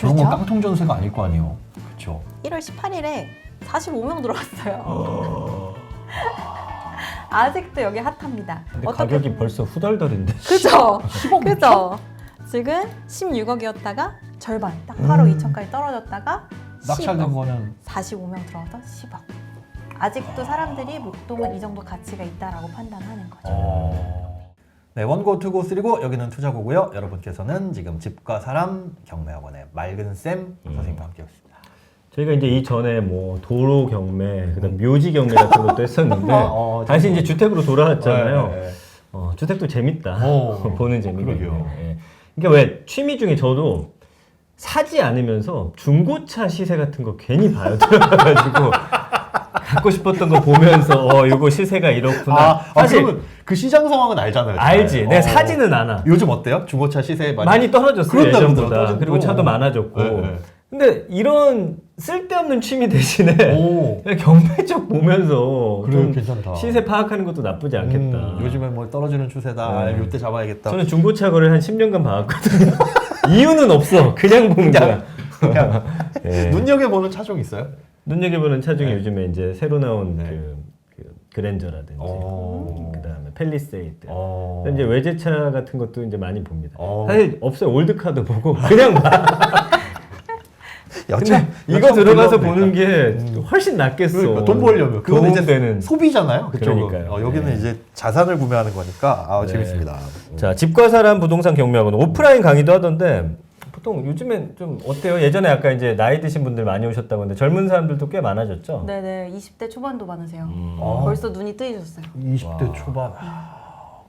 그런 그렇죠? 건 깡통 전세가 아닐 거 아니에요. 그렇죠. 1월 18일에 45명 들어왔어요. 아직도 여기 핫합니다. 근데 가격이 벌써 후덜덜인데. 그죠? 10억 그죠? 지금 16억이었다가 절반, 딱 8억 2천까지 떨어졌다가 낙찰된 10억. 거는 45명 들어와서 10억. 아직도 사람들이 목동은 이 정도 가치가 있다라고 판단하는 거죠. 네, 원고, 투고, 쓰리고 여기는 투자고고요. 여러분께서는 지금 집과 사람 경매학원의 맑은쌤 선생님과 함께하고 있습니다. 저희가 이제 이전에 뭐 도로 경매, 그다음 묘지 경매 같은 것도 했었는데 다시 이제 주택으로 돌아왔잖아요. 네, 네. 주택도 재밌다. 오, 보는 재미가 그러게요. 있네요. 예. 그러니까 왜 취미 중에 저도 사지 않으면서 중고차 시세 같은 거 괜히 봐요. 들어가가지고 갖고 싶었던 거 보면서 이거 시세가 이렇구나. 사실 그러면 그 시장 상황은 알잖아요. 알지. 잘. 내가 사지는 않아. 요즘 어때요? 중고차 시세 많이 떨어졌어요. 그런다고 예전보다. 그러더라고요. 그리고 차도 많아졌고. 네, 네. 근데 이런 쓸데없는 취미 대신에 오, 그냥 경매 쪽 보면서 그래요, 좀 괜찮다. 시세 파악하는 것도 나쁘지 않겠다. 요즘엔 뭐 떨어지는 추세다. 네. 이때 잡아야겠다. 저는 중고차 거래를 한 10년간 봐왔거든요. 이유는 없어. 그냥 보는 거야. 그냥 예. 눈여겨보는 차종 있어요? 눈여겨보는 차 중에 네. 요즘에 이제 새로 나온 네. 그 그랜저라든지 그다음에 펠리세이드. 어. 이제 외제차 같은 것도 이제 많이 봅니다. 어. 사실 없어요. 올드카도 보고 그냥 봐. 여차 이거 들어가서 보는 게 훨씬 낫겠어. 그러니까 돈 벌려면 그건 이제 도움되는. 소비잖아요. 그쪽은. 그러니까요. 여기는 네. 이제 자산을 구매하는 거니까 네. 재밌습니다. 자, 집과 사람 부동산 경매학원 오프라인 강의도 하던데 보통 요즘엔 좀 어때요? 예전에 아까 이제 나이 드신 분들 많이 오셨다고 했는데 젊은 사람들도 꽤 많아졌죠? 네네, 20대 초반도 많으세요. 아. 벌써 눈이 뜨이셨어요. 20대 와. 초반.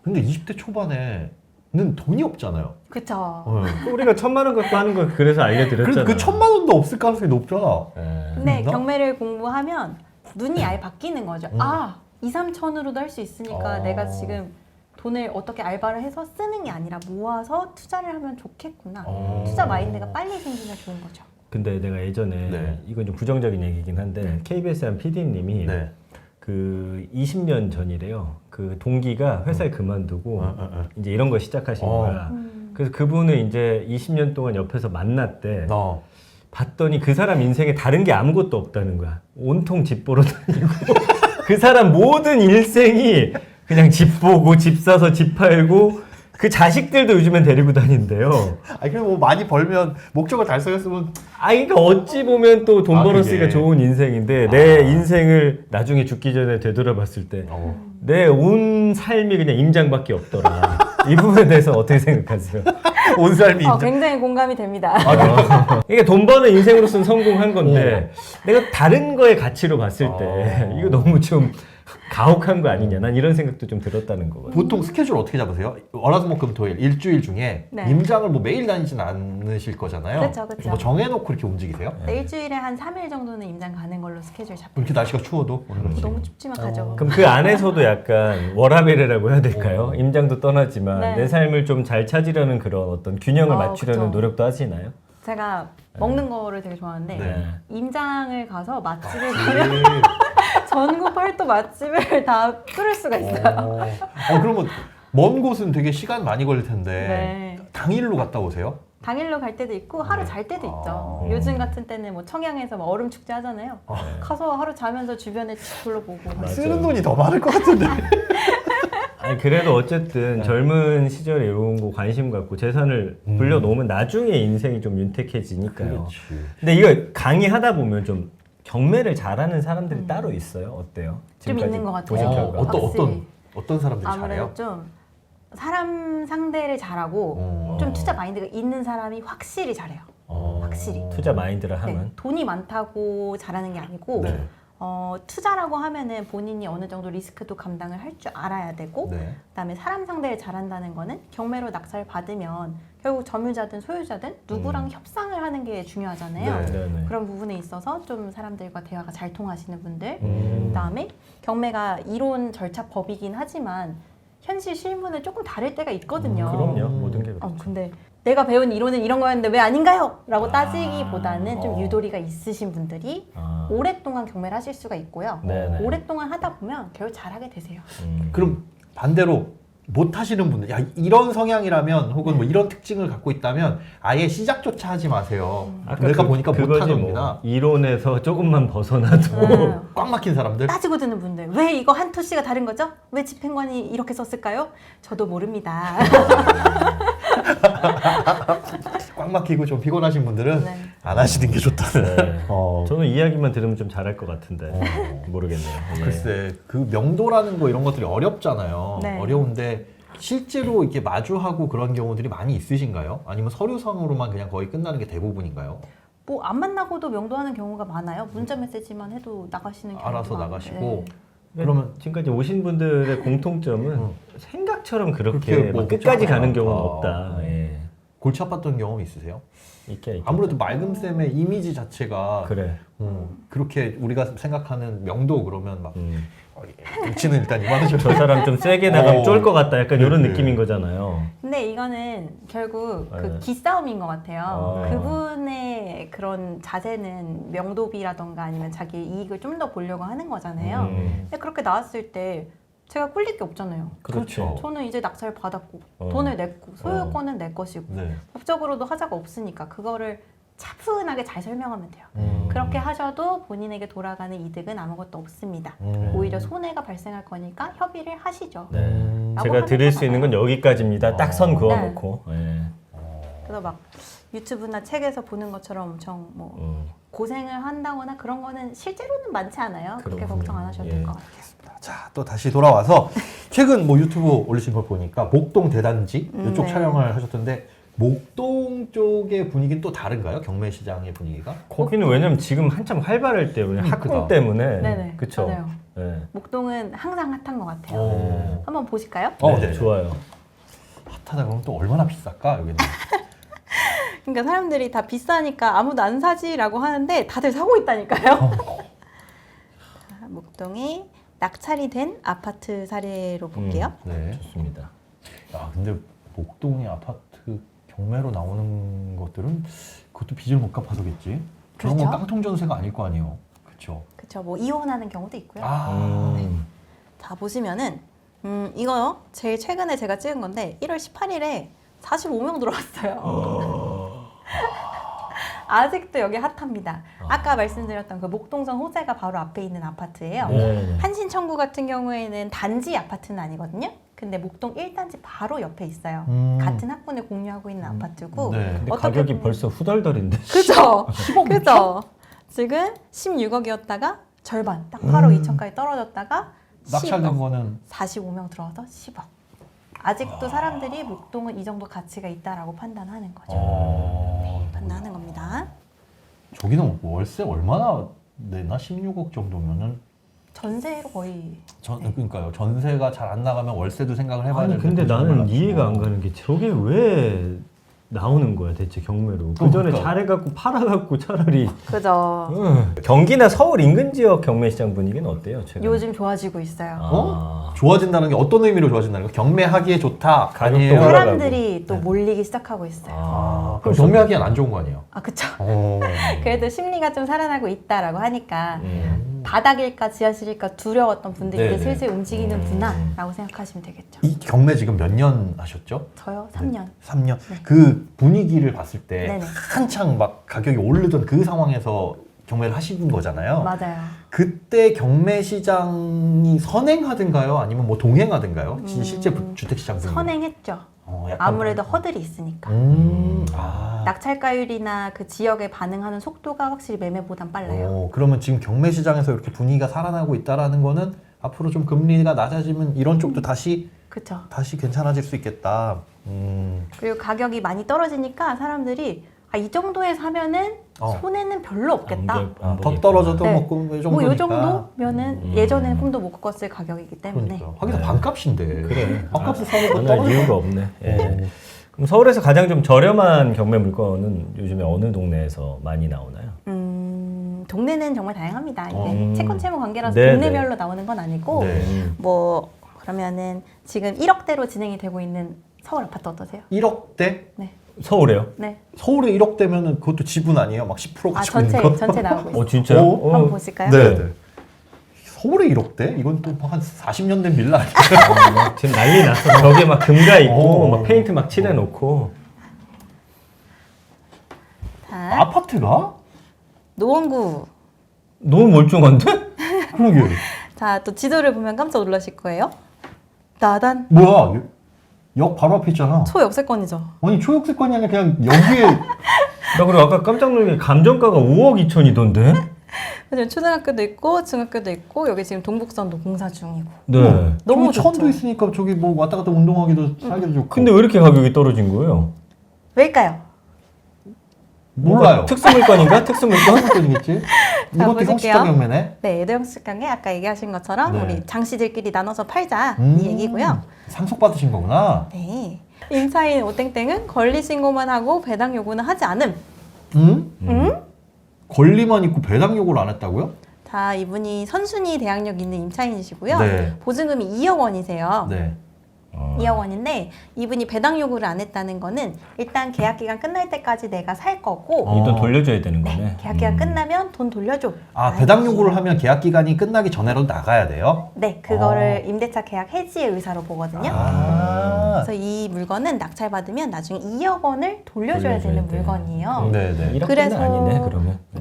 근데 20대 초반에는 돈이 없잖아요. 그쵸. 우리가 1,000만 원 갖고 하는 거 그래서 알려드렸잖아. 그 1,000만 원도 없을 가능성이 높잖아. 예. 근데 그런가? 경매를 공부하면 눈이 아예 바뀌는 거죠. 2, 3천으로도 할 수 있으니까 내가 지금 돈을 어떻게 알바를 해서 쓰는 게 아니라 모아서 투자를 하면 좋겠구나. 투자 마인드가 빨리 생기면 좋은 거죠. 근데 내가 예전에 네. 이건 좀 부정적인 얘기긴 한데 KBS 한 PD님이 네. 그 20년 전이래요. 그 동기가 회사에 그만두고 이제 이런 거 시작하신 거야. 그래서 그분을 이제 20년 동안 옆에서 만났대. 봤더니 그 사람 인생에 다른 게 아무것도 없다는 거야. 온통 집 보러 다니고 그 사람 모든 일생이 그냥 집 보고 집 사서 집 팔고 그 자식들도 요즘엔 데리고 다닌대요. 아니 그럼 뭐 많이 벌면 목적을 달성했으면 그러니까 어찌 보면 또 돈 벌었으니까 그게. 좋은 인생인데 내 인생을 나중에 죽기 전에 되돌아봤을 때 내 온 삶이 그냥 임장밖에 없더라. 이 부분에 대해서 어떻게 생각하세요? 온 삶이 인정. 굉장히 공감이 됩니다. 이게 돈 버는 인생으로서는 성공한 건데 내가 다른 거의 가치로 봤을 때 이거 너무 좀 가혹한 거 아니냐. 난 이런 생각도 좀 들었다는 거거든요. 보통 스케줄 어떻게 잡으세요? 월화수목금토일 일주일 중에 네. 임장을 뭐 매일 다니진 않으실 거잖아요. 그쵸, 그쵸. 뭐 정해놓고 이렇게 움직이세요? 네, 일주일에 한 3일 정도는 임장 가는 걸로 스케줄 잡고. 이렇게 날씨가 추워도 너무 춥지만 가죠. 그럼 그 안에서도 약간 워라밸이라고 해야 될까요? 임장도 떠나지만 네. 내 삶을 좀 잘 찾으려는 그런 어떤 균형을 맞추려는 그쵸. 노력도 하시나요? 제가 먹는 거를 되게 좋아하는데 네. 임장을 가서 맛집을 가면 전국 팔도 맛집을 다 뚫을 수가 있어요. 그러면 먼 곳은 되게 시간 많이 걸릴 텐데 네. 당일로 갔다 오세요? 당일로 갈 때도 있고 하루 잘 때도 있죠. 요즘 같은 때는 뭐 청양에서 뭐 얼음 축제 하잖아요. 가서 하루 자면서 주변에 쭉 둘러보고. 쓰는 돈이 더 많을 것 같은데. 아니 그래도 어쨌든 젊은 시절에 이런 거 관심 갖고 재산을 불려놓으면 나중에 인생이 좀 윤택해지니까요. 근데 이거 강의하다 보면 좀 경매를 잘하는 사람들이 따로 있어요. 어때요? 좀 지금까지 있는 것 같아요. 보신 결과. 확실히. 어떤 사람들이 아무래도 잘해요? 좀 사람 상대를 잘하고 좀 투자 마인드가 있는 사람이 확실히 잘해요. 확실히. 투자 마인드를 네, 하면 돈이 많다고 잘하는 게 아니고 네. 투자라고 하면은 본인이 어느 정도 리스크도 감당을 할 줄 알아야 되고 네. 그다음에 사람 상대를 잘한다는 거는 경매로 낙찰 받으면 결국 점유자든 소유자든 누구랑 협상을 하는 게 중요하잖아요. 네. 네네. 그런 부분에 있어서 좀 사람들과 대화가 잘 통하시는 분들 음. 그다음에 경매가 이론 절차 법이긴 하지만 현실 실무는 조금 다를 때가 있거든요. 그럼요. 모든 게 그렇죠. 근데 내가 배운 이론은 이런 거였는데 왜 아닌가요? 라고 따지기보다는 좀 유도리가 있으신 분들이 오랫동안 경매를 하실 수가 있고요. 네네. 오랫동안 하다 보면 결국 잘하게 되세요. 그럼 반대로 못 하시는 분들, 야 이런 성향이라면 혹은 뭐 이런 특징을 갖고 있다면 아예 시작조차 하지 마세요. 내가 보니까 못 그거지 하답니다. 뭐. 이론에서 조금만 벗어나도 꽉 막힌 사람들. 따지고 드는 분들 왜 이거 한 토씨가 다른 거죠? 왜 집행관이 이렇게 썼을까요? 저도 모릅니다. 꽉 막히고 좀 피곤하신 분들은 네. 안 하시는 게 좋다는. 네. 어. 저는 이야기만 들으면 좀 잘할 것 같은데 모르겠네요. 예. 글쎄 그 명도라는 거 이런 것들이 어렵잖아요. 네. 어려운데 실제로 이렇게 마주하고 그런 경우들이 많이 있으신가요? 아니면 서류상으로만 그냥 거의 끝나는 게 대부분인가요? 뭐 안 만나고도 명도하는 경우가 많아요. 문자 메시지만 해도 나가시는 경우가 알아서 많은데. 나가시고 그러면 지금까지 오신 분들의 공통점은 생각처럼 그렇게 그렇게 뭐 막 끝까지 가는 복잡하지 경우는 않다. 없다. 예. 골치 아팠던 경험 있으세요? 있게 아무래도 맑음쌤의 이미지 자체가 그래. 그렇게 우리가 생각하는 명도 그러면 막 눈치는 일단 이만하셔도 저 사람 좀 세게 나가면 어. 쫄 것 같다. 약간 이런 네. 느낌인 거잖아요. 근데 이거는 결국 네. 그 기싸움인 것 같아요. 아. 그분의 그런 자세는 명도비라던가 아니면 자기 이익을 좀 더 보려고 하는 거잖아요. 근데 그렇게 나왔을 때 제가 꿀릴 게 없잖아요. 그렇죠. 저는 이제 낙찰 받았고 어. 돈을 냈고 소유권은 내 것이고 네. 법적으로도 하자가 없으니까 그거를 차분하게 잘 설명하면 돼요. 음. 그렇게 하셔도 본인에게 돌아가는 이득은 아무것도 없습니다. 오히려 손해가 발생할 거니까 협의를 하시죠. 네. 라고 제가 하는 드릴 수 있는 건 여기까지입니다. 딱 선 그어놓고. 예. 그래서 막 유튜브나 책에서 보는 것처럼 엄청 뭐 고생을 한다거나 그런 거는 실제로는 많지 않아요. 그렇게 그렇군요. 걱정 안 하셔도 예. 될 것 같아요. 자, 또 다시 돌아와서 최근 뭐 유튜브 올리신 걸 보니까 목동 대단지 이쪽 네. 촬영을 하셨던데 목동 쪽의 분위기는 또 다른가요? 경매시장의 분위기가? 거기는 왜냐면 지금 한참 활발할 때 학공 때문에 네네. 그쵸. 맞아요. 예. 목동은 항상 핫한 것 같아요. 오. 한번 보실까요? 네, 좋아요. 핫하다 그러면 또 얼마나 비쌀까 여기는? 그러니까 사람들이 다 비싸니까 아무도 안 사지라고 하는데 다들 사고 있다니까요. 자, 목동이 낙찰이 된 아파트 사례로 볼게요. 네. 좋습니다. 야, 근데 목동의 아파트 경매로 나오는 것들은 그것도 빚을 못 갚아서겠지? 그런 건 그렇죠. 깡통 전세가 아닐 거 아니에요. 그렇죠. 그렇죠. 뭐 이혼하는 경우도 있고요. 아. 자 보시면은 이거 제일 최근에 제가 찍은 건데 1월 18일에 45명 들어왔어요. 아직도 여기 핫합니다. 아까 말씀드렸던 그 목동선 호재가 바로 앞에 있는 아파트예요. 네. 한신청구 같은 경우에는 단지 아파트는 아니거든요. 근데 목동 1단지 바로 옆에 있어요. 같은 학군에 공유하고 있는 아파트고 네. 근데 어떻게 가격이 보면- 벌써 후덜덜인데. 그죠? 그죠? 지금 16억이었다가 절반 딱 8억 2천까지 떨어졌다가 낙찰된 10억. 거는 45명 들어와서 10억. 아직도 사람들이 목동은 이 정도 가치가 있다라고 판단하는 거죠. 판단하는 겁니다. 저기는 월세 얼마나 내나 16억 정도면은 전세로 거의 그러니까요. 전세가 잘 안 나가면 월세도 생각을 해봐야 아니 되는데 근데 그건 나는 얼마나 이해가 안 아프고. 가는 게 저게 왜 나오는 거야 대체 경매로. 그 전에 그러니까. 잘해갖고 팔아갖고 차라리. 그죠. 경기나 서울 인근 지역 경매시장 분위기는 어때요? 최근? 요즘 좋아지고 있어요. 어? 좋아진다는 게 어떤 의미로 좋아진다는 거? 경매하기에 좋다. 가격도 아니에요? 올라가고. 사람들이 또 몰리기 시작하고 있어요. 아, 그럼 경매하기엔 안 좋은 거 아니에요? 아 그쵸. 어. 그래도 심리가 좀 살아나고 있다라고 하니까 바닥일까 지하실일까 두려웠던 분들이 네네. 이제 슬슬 움직이는구나라고 생각하시면 되겠죠. 이 경매 지금 몇 년 하셨죠? 저요 3년. 3년. 그 분위기를 봤을 때 네네. 한창 막 가격이 오르던 그 상황에서 경매를 하신 거잖아요. 맞아요. 그때 경매 시장이 선행하든가요? 아니면 뭐 동행하든가요? 실제 주택 시장 분위기. 선행했죠. 약간 아무래도 허들이 있으니까. 아. 낙찰가율이나 그 지역에 반응하는 속도가 확실히 매매보단 빨라요. 그러면 지금 경매 시장에서 이렇게 분위기가 살아나고 있다라는 거는 앞으로 좀 금리가 낮아지면 이런 쪽도 다시 그렇죠. 괜찮아질 수 있겠다. 그리고 가격이 많이 떨어지니까 사람들이 이 정도에 사면은 손해는 별로 없겠다. 더 떨어져도 네. 뭐이 정도니까. 뭐 이 정도면은 예전에는 꿈도 못 꿨을 가격이기 때문에. 그러니까. 하기도 반값인데. 그래. 반값을 사면 또 전할 떨어져. 이유가 없네. 예. 그럼 서울에서 가장 좀 저렴한 경매 물건은 요즘에 어느 동네에서 많이 나오나요? 동네는 정말 다양합니다. 이게 음. 채권 채무 관계라서 네, 동네별로 나오는 건 아니고 네. 뭐 그러면은 지금 1억대로 진행이 되고 있는 서울 아파트 어떠세요? 1억대? 네. 서울에요? 네. 서울에 1억대면은 그것도 지분 아니에요? 막 10% 가지고 있는 거? 전체 나오고 있어요. 진짜요? 오, 한번 보실까요? 네. 서울에 1억대? 이건 또 한 40년 된 빌라 아니야? 막 지금 난리 났어. 벽에 막 금가 있고, 어. 막 페인트 막 칠해놓고. 자, 아파트가? 노원구. 너무 멀쩡한데? 그러게. 자, 또 지도를 보면 깜짝 놀라실 거예요. 나단 뭐야? 역 바로 앞에 있잖아. 초역세권이죠. 아니 초역세권이 아니라 그냥 여기에 나 그리고 아까 깜짝 놀란 게 감정가가 5억 2천이던데? 요즘 초등학교도 있고 중학교도 있고 여기 지금 동북선도 공사 중이고. 네. 너무 저기 천도 좋죠. 있으니까 저기 뭐 왔다 갔다 운동하기도 살기도 좋고. 근데 왜 이렇게 가격이 떨어진 거예요? 왜일까요? 몰라요. 특수물건인가? 특수물건? 한국권이겠지? 이것도 보실게요. 형식적 경매네. 네, 애도형식강에 아까 얘기하신 것처럼 네. 우리 장씨들끼리 나눠서 팔자 이 얘기고요. 상속받으신 거구나. 네. 임차인 오땡땡은 권리 신고만 하고 배당 요구는 하지 않음. 응? 응? 권리만 있고 배당 요구를 안 했다고요? 자, 이분이 선순위 대항력 있는 임차인이시고요. 네. 보증금이 2억 원이세요. 네. 2억 원인데 이분이 배당 요구를 안 했다는 거는 일단 계약 기간 끝날 때까지 내가 살 거고 이 돈 돌려줘야 되는 거네. 계약 기간 끝나면 돈 돌려줘. 아, 배당 요구를 하면 계약 기간이 끝나기 전에라도 나가야 돼요? 네, 그거를 임대차 계약 해지의 의사로 보거든요. 아. 그래서 이 물건은 낙찰받으면 나중에 2억 원을 돌려줘야 되는 돼. 물건이에요. 네네. 1억대는 그래서- 아니네 그러면. 네.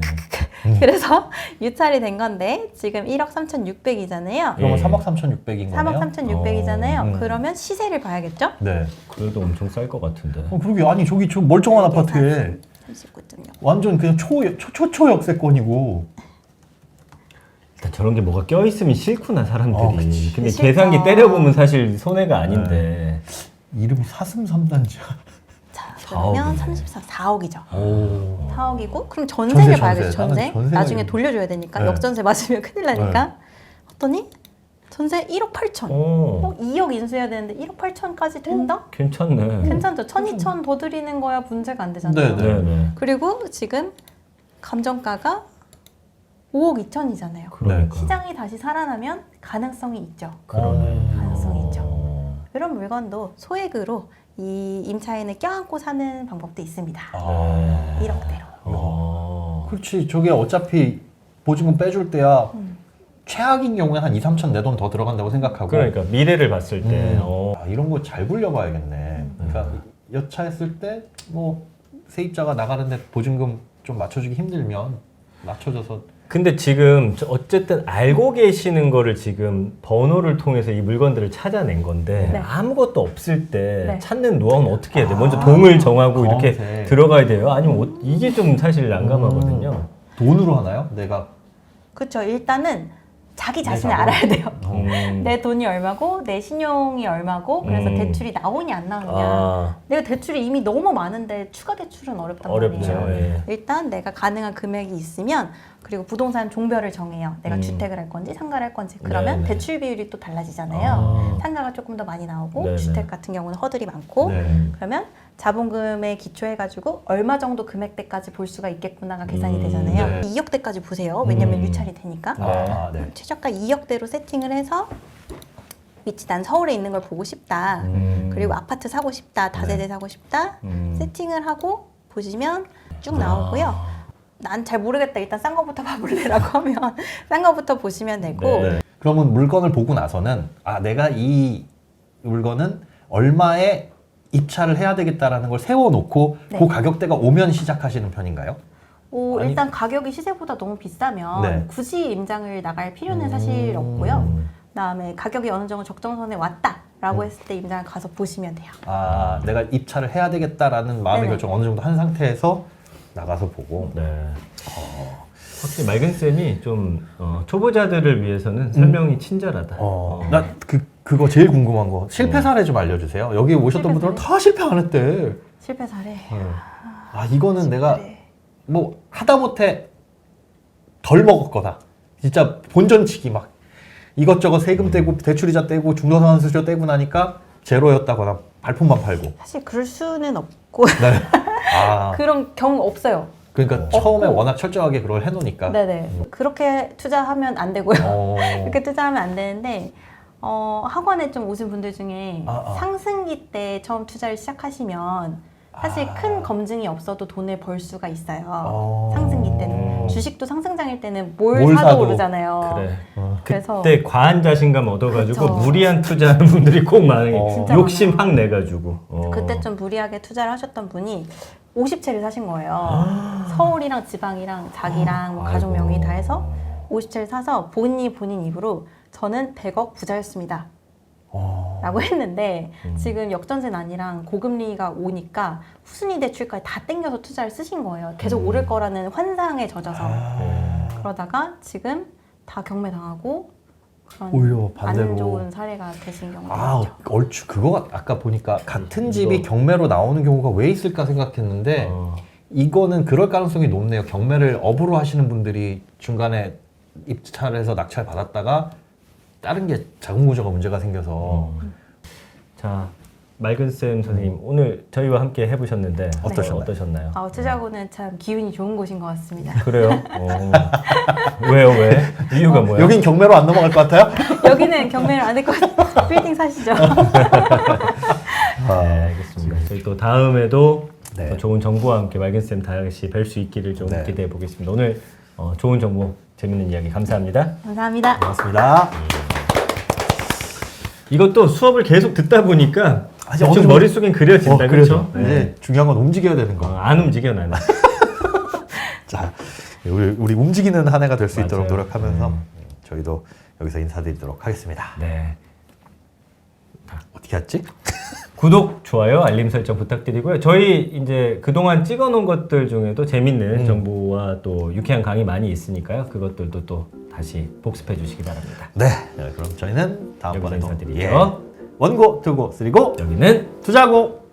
그래서 유찰이 된 건데 지금 1억 3,600이잖아요. 그러면 예. 3억 3,600인 거네요? 3억 3,600이잖아요. 어, 그러면 시세를 봐야겠죠? 네. 그래도 엄청 쌀 것 같은데. 그러게. 아니, 저기 저 멀쩡한 아파트에 39.6. 완전 그냥 초초 역세권이고. 일단 저런 게 뭐가 껴있으면 싫구나 사람들이. 그치. 근데 싫다. 계산기 때려보면 사실 손해가 아닌데. 이름이 사슴삼단지야. 자, 그러면 4억이네. 34, 4억이죠. 오. 4억이고 그럼 전세를 전세, 봐야겠죠. 전세. 전세. 나는 전세가 나중에 이거- 돌려줘야 되니까 네. 역전세 맞으면 큰일 나니까. 했더니 전세 1억 8천. 어, 2억 인수해야 되는데 1억 8천까지 된다? 괜찮네. 괜찮죠. 1,2천 더 드리는 거야 문제가 안 되잖아요. 네, 네네. 그리고 지금 감정가가 5억 2천이잖아요. 그러니까. 시장이 다시 살아나면 가능성이 있죠. 그러네. 가능성이 있죠. 어. 이런 물건도 소액으로 이 임차인을 껴안고 사는 방법도 있습니다. 아. 1억대로. 어. 그렇지. 저게 어차피 보증금 빼줄 때야 음. 최악인 경우에 한 2, 3천 내 돈 더 들어간다고 생각하고. 그러니까 미래를 봤을 때. 아, 이런 거 잘 굴려봐야겠네. 그러니까 여차했을 때 뭐 세입자가 나가는데 보증금 좀 맞춰주기 힘들면 맞춰줘서. 근데 지금 어쨌든 알고 계시는 거를 지금 번호를 통해서 이 물건들을 찾아낸 건데 네. 아무것도 없을 때 네. 찾는 노하우는 어떻게 해야 돼? 먼저 아, 동을 정하고 이렇게 검색. 들어가야 돼요? 아니면 이게 좀 사실 난감하거든요. 돈으로 하나요? 내가. 그렇죠. 일단은 자기 자신을 네, 알아야 돼요. 음. 내 돈이 얼마고 내 신용이 얼마고 그래서 대출이 나오냐 안 나오냐. 아, 내가 대출이 이미 너무 많은데 추가 대출은 어렵단 어렵죠. 말이에요. 예. 일단 내가 가능한 금액이 있으면 그리고 부동산 종별을 정해요. 내가 음. 주택을 할 건지 상가를 할 건지. 그러면 네네. 대출 비율이 또 달라지잖아요. 아. 상가가 조금 더 많이 나오고 네네. 주택 같은 경우는 허들이 많고 네. 그러면 자본금에 기초해가지고 얼마 정도 금액대까지 볼 수가 있겠구나가 계산이 되잖아요. 네. 2억대까지 보세요. 왜냐면 음. 유찰이 되니까. 아, 네. 최저가 2억대로 세팅을 해서 위치 난 서울에 있는 걸 보고 싶다. 그리고 아파트 사고 싶다. 다세대 사고 싶다. 세팅을 하고 보시면 쭉 나오고요. 난 잘 모르겠다. 일단 싼 거부터 봐볼래라고 하면 싼 거부터 보시면 되고 네. 그러면 물건을 보고 나서는 아 내가 이 물건은 얼마에 입찰을 해야 되겠다라는 걸 세워놓고 네. 그 가격대가 오면 시작하시는 편인가요? 아니- 일단 가격이 시세보다 너무 비싸면 네. 굳이 임장을 나갈 필요는 사실 없고요. 그다음에 가격이 어느 정도 적정선에 왔다라고 했을 때 임장을 가서 보시면 돼요. 아 내가 입찰을 해야 되겠다라는 마음의 네네. 결정 어느 정도 한 상태에서 나가서 보고. 네. 확실히 맑은 쌤이 좀 초보자들을 위해서는 설명이 친절하다. 나 그거 제일 궁금한 거 실패 사례 좀 알려주세요. 여기 오셨던 실패 분들은 다 실패 안 했대. 실패 사례. 아 이거는 내가 그래. 뭐 하다못해 덜 먹었거나 진짜 본전치기 막 이것저것 세금 떼고 대출이자 떼고 중도상환수수료 떼고 나니까 제로였다거나 발품만 팔고. 사실 그럴 수는 없고 네. 아 그런 경우 없어요. 그러니까 처음에 워낙 철저하게 그걸 해놓으니까. 네네. 그렇게 투자하면 안 되고요. 어. 그렇게 투자하면 안 되는데 학원에 좀 오신 분들 중에 아. 상승기 때 처음 투자를 시작하시면 사실 큰 검증이 없어도 돈을 벌 수가 있어요. 상승기 때는. 주식도 상승장일 때는 뭘 사도 오르잖아요. 그래. 그래서 그때 과한 자신감 얻어가지고 그쵸. 무리한 투자하는 분들이 꼭 많아요. 진짜 욕심 많아요. 확 내가지고. 그때 좀 무리하게 투자를 하셨던 분이 50채를 사신 거예요. 서울이랑 지방이랑 자기랑 뭐 가족 아이고. 명의 다 해서 50채를 사서 본인 입으로 저는 100억 부자였습니다. 라고 했는데 지금 역전세 난이랑 고금리가 오니까 후순위 대출까지 다 땡겨서 투자를 쓰신 거예요. 계속 오를 거라는 환상에 젖어서. 그러다가 지금 다 경매당하고 그런 오히려 반대로. 안 좋은 사례가 되신 경우도 아, 있죠. 얼추 그거 아까 보니까 같은 집이 경매로 나오는 경우가 왜 있을까 생각했는데 이거는 그럴 가능성이 높네요. 경매를 업으로 하시는 분들이 중간에 입찰을 해서 낙찰 받았다가 다른 게 자금 구조가 문제가 생겨서 자, 맑은쌤 선생님 오늘 저희와 함께 해보셨는데 어떠셨나요? 투자고는 참 기운이 좋은 곳인 것 같습니다. 그래요? 왜요? 왜? 이유가 뭐야? 여긴 경매로 안 넘어갈 것 같아요? 여기는 경매를 안 할 것 같아요. 빌딩 사시죠. 네, 알겠습니다. 저희 또 다음에도 네. 더 좋은 정보와 함께 맑은쌤 다시 뵐 수 있기를 좀 네. 기대해 보겠습니다. 오늘 좋은 정보, 재밌는 이야기 감사합니다. 감사합니다. 고맙습니다. 이것도 수업을 계속 듣다 보니까 아직 좀 머릿속엔 그려진다. 그렇죠? 이제 중요한 건 움직여야 되는 거. 안 움직여 나는. 자, 우리 움직이는 한 해가 될 수 있도록 맞아요. 노력하면서 저희도 여기서 인사드리도록 하겠습니다. 네. 어떻게 했지? 구독, 좋아요, 알림 설정 부탁드리고요. 저희 이제 그동안 찍어놓은 것들 중에도 재밌는 정보와 또 유쾌한 강의 많이 있으니까요. 그것들도 또 다시 복습해 주시기 바랍니다. 네, 그럼 저희는 다음번에 여기서 또 인사드리죠. 원고, 투고, 쓰리고 여기는 투자고.